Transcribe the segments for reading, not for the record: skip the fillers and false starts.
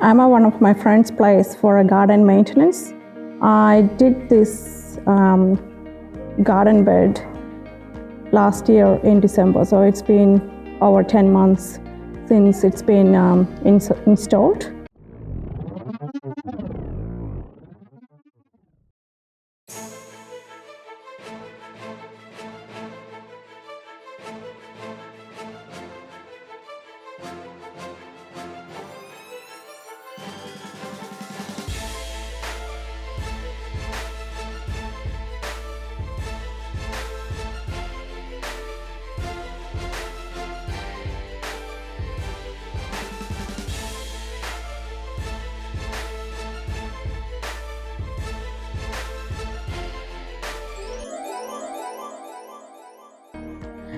I'm at one of my friend's place for a garden maintenance. I did this garden bed last year in December, so it's been over 10 months since it's been installed.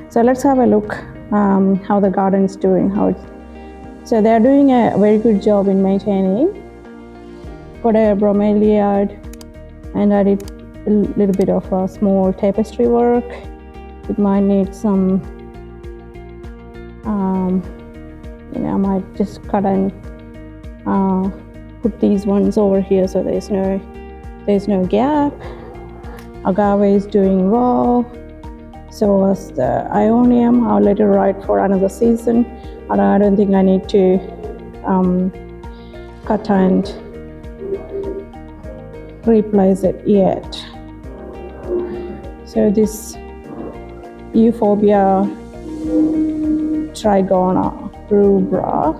So let's have a look how the garden is doing. So they're doing a very good job in maintaining. Got a bromeliad, and I did a little bit of a small tapestry work. It might need some, I might just cut and put these ones over here so there's no gap. Agave is doing well. So as the Ionium, I'll let it ride for another season, and I don't think I need to cut and replace it yet. So this Euphorbia trigona rubra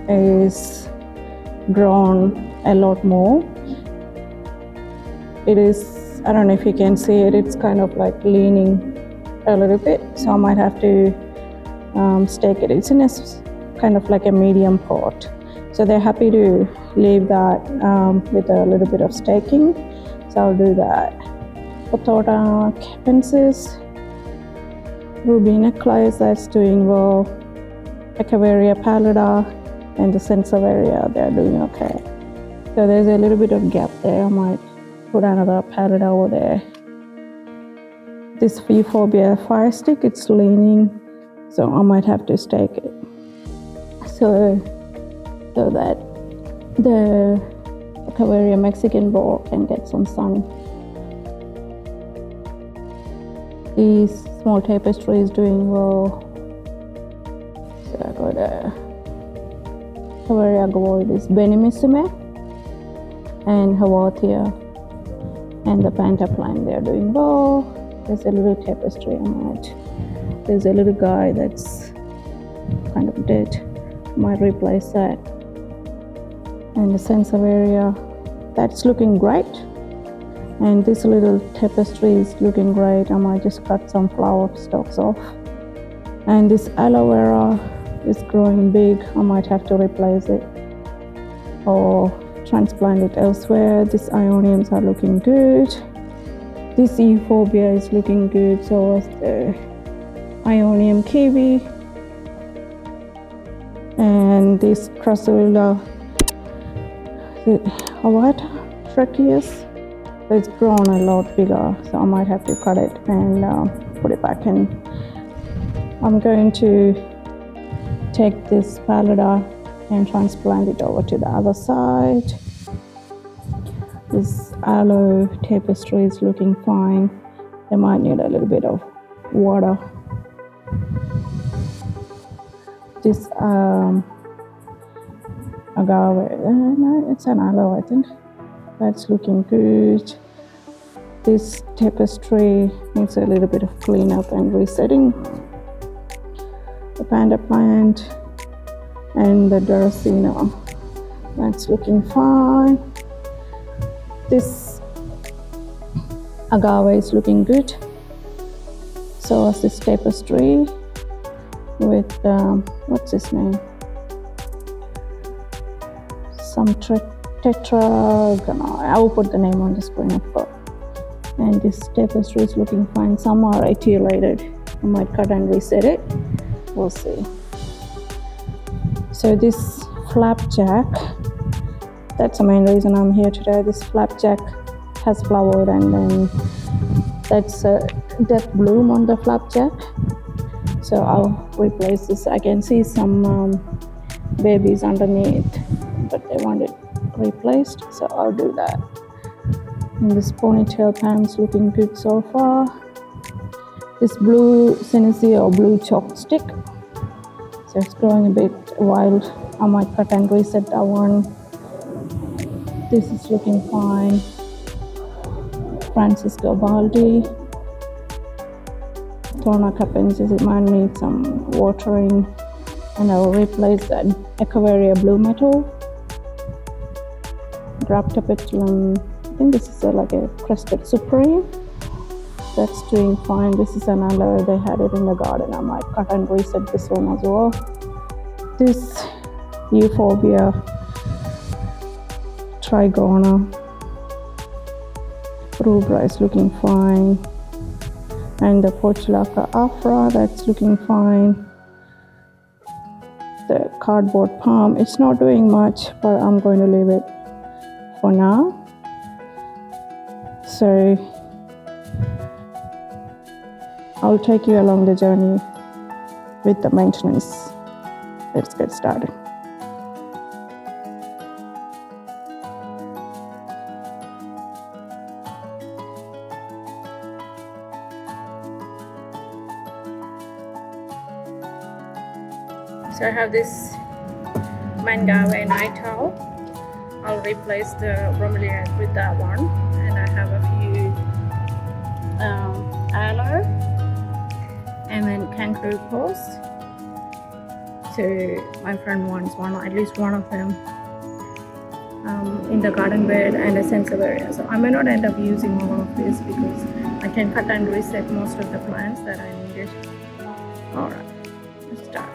is grown a lot more. It is, I don't know if you can see it, it's kind of like leaning a little bit, so I might have to stake it. It's in a kind of like a medium pot, so they're happy to leave that with a little bit of staking, so I'll do that. Potota capensis, ruby necklace, that's doing well. Echeveria pallida and the Sansevieria, they're doing okay. So there's a little bit of gap there. I might put another pallida over there. This Euphorbia fire stick, it's leaning, so I might have to stake it so that the Echeveria Mexican ball can get some sun. These small tapestry is doing well. So I got a Echeveria Goldis Benimissime and Hawatia and the Pantaplan, they're doing well. There's a little tapestry on it. There's a little guy that's kind of dead. Might replace that. And the Sansevieria, that's looking great. And this little tapestry is looking great. I might just cut some flower stalks off. And this aloe vera is growing big. I might have to replace it or transplant it elsewhere. These Ioniums are looking good. This Euphorbia is looking good, so is the Ionium kiwi. And this Crassula Avata tracheus, it's grown a lot bigger, so I might have to cut it and put it back in. I'm going to take this pallida and transplant it over to the other side. This aloe tapestry is looking fine. They might need a little bit of water. This agave, no, it's an aloe, I think. That's looking good. This tapestry needs a little bit of cleanup and resetting. The panda plant and the Dracena, that's looking fine. This agave is looking good. So is this tapestry with what's his name? Some tetragona. I will put the name on the screen, of course. And this tapestry is looking fine. Some are etiolated. I might cut and reset it. We'll see. So this flapjack, that's the main reason I'm here today. This flapjack has flowered, and then that's a death bloom on the flapjack. So I'll replace this. I can see some babies underneath, but they want it replaced, so I'll do that. And this ponytail pants looking good so far. This blue Senesi or blue chopstick, so it's growing a bit wild. I might cut and reset that one. This is looking fine. Francisco Baldi. Torna capensis, it might need some watering, and I will replace that Echeveria blue metal. Graptopetulum, I think this is like a crested supreme. That's doing fine. This is another, they had it in the garden. I might cut and reset this one as well. This Euphorbia trigona rubra is looking fine. And the Portulaca afra, that's looking fine. The cardboard palm, it's not doing much, but I'm going to leave it for now. So I'll take you along the journey with the maintenance. Let's get started. So I have this Mangawe night towel. I'll replace the bromeliad with that one, and I have a few aloe and then kangaroo paws. So my friend wants one, at least one of them, in the garden bed and a sansevieria. So I may not end up using all of this because I can cut and reset most of the plants that I needed. Alright, let's start.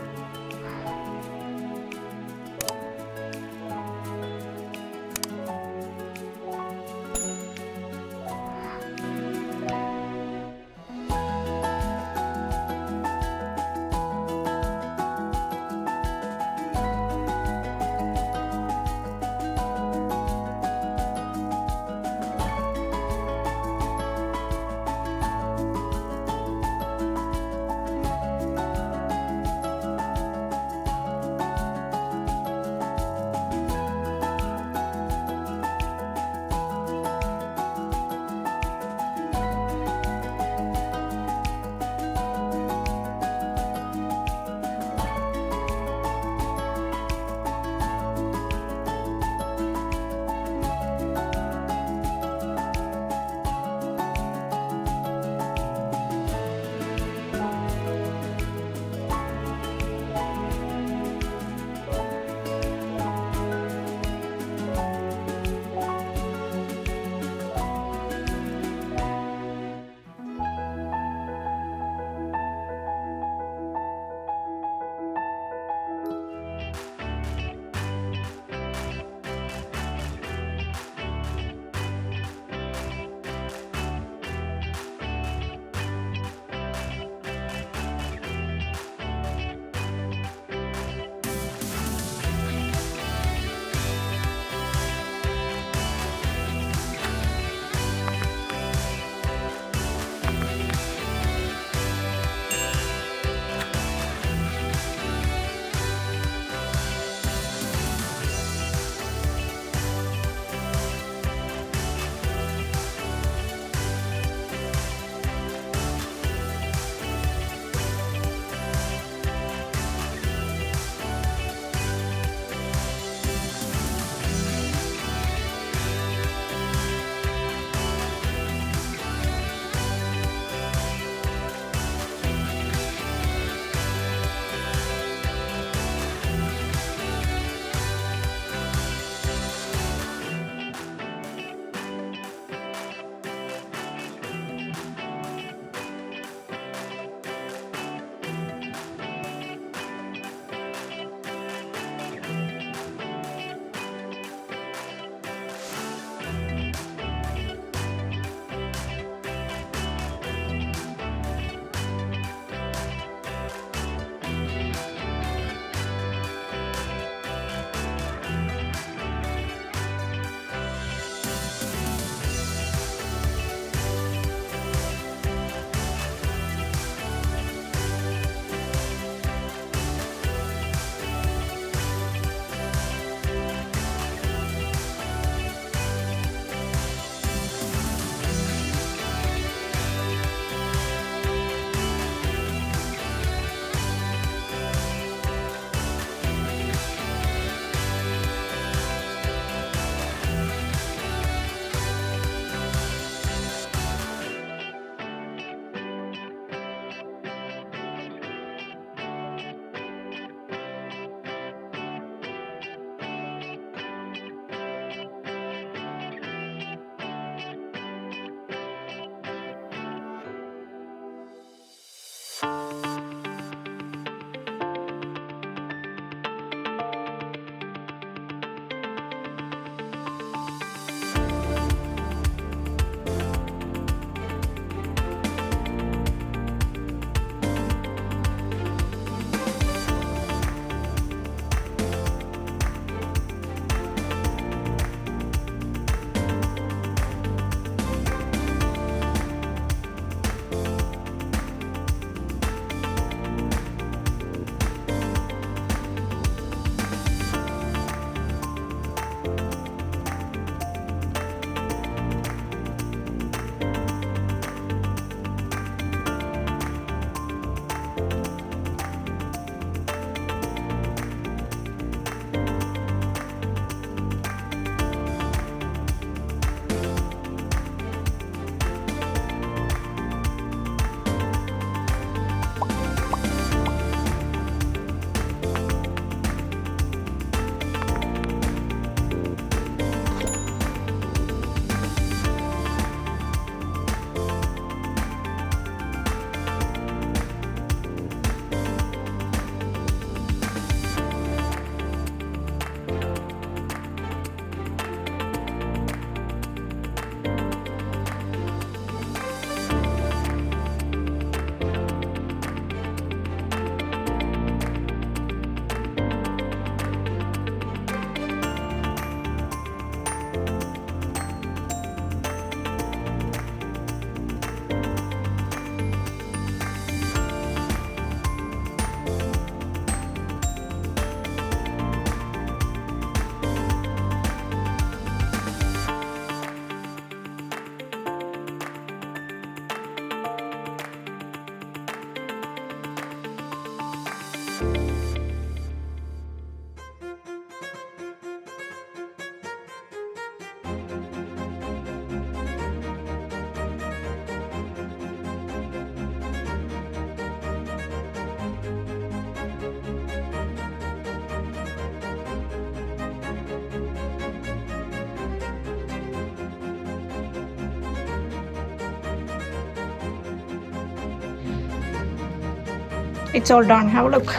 It's all done. Have a look.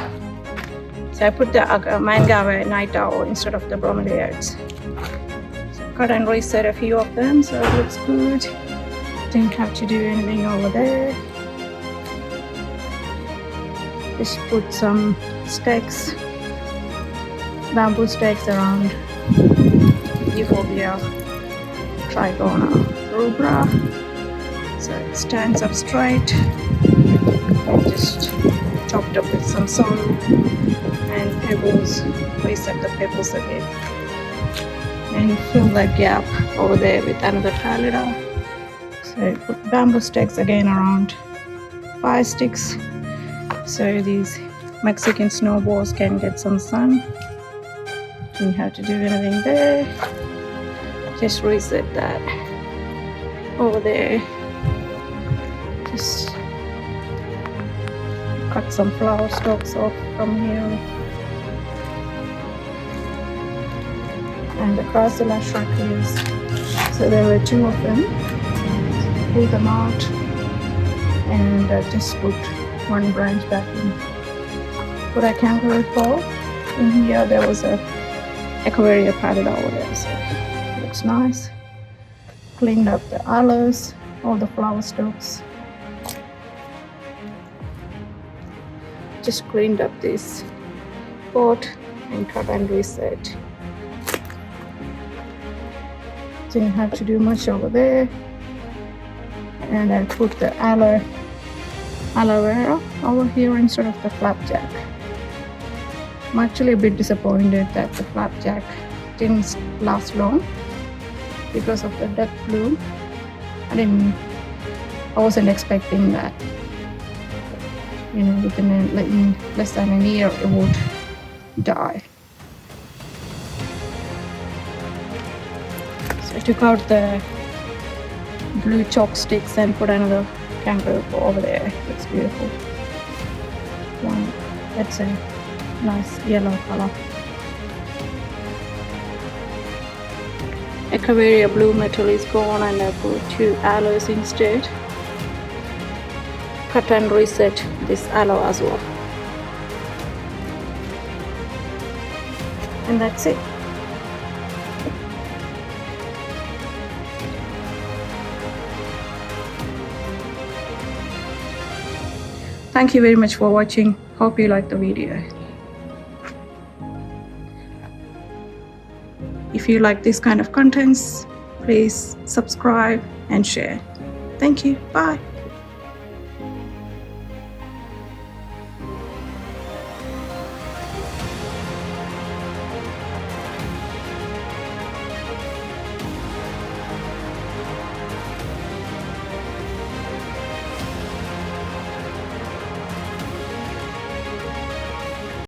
So I put the mangava night owl instead of the bromeliads. So cut and reset a few of them, so it looks good. Didn't have to do anything over there. Just put some stakes, bamboo stakes around Euphorbia trigona rubra, so it stands up straight. And just chopped up with some soil and pebbles, reset the pebbles again, and fill that gap over there with another pallida. So put bamboo stakes again, around 5 sticks, so these Mexican snowballs can get some sun. Didn't have to do anything there. Just reset that over there. Just cut some flower stalks off from here. And the Chrysilla shrackias. So there were 2 of them. Pull them out and just put 1 branch back in. Put a kangaroo paw in here. There was a Echeveria pallida over there, so it looks nice. Cleaned up the aloes, all the flower stalks. Just cleaned up this pot and cut and reset. Didn't have to do much over there. And I put the aloe vera over here instead of the flapjack. I'm actually a bit disappointed that the flapjack didn't last long because of the death bloom. I wasn't expecting that, within less than a year it would die. So I took out the blue chalk sticks and put another kangaroo over there. Looks beautiful. One, that's a nice yellow color. Echeveria blue metal is gone, and I put 2 aloes instead. Cut and reset this aloe as well. And that's it. Thank you very much for watching. Hope you liked the video. If you like this kind of contents, please subscribe and share. Thank you. Bye.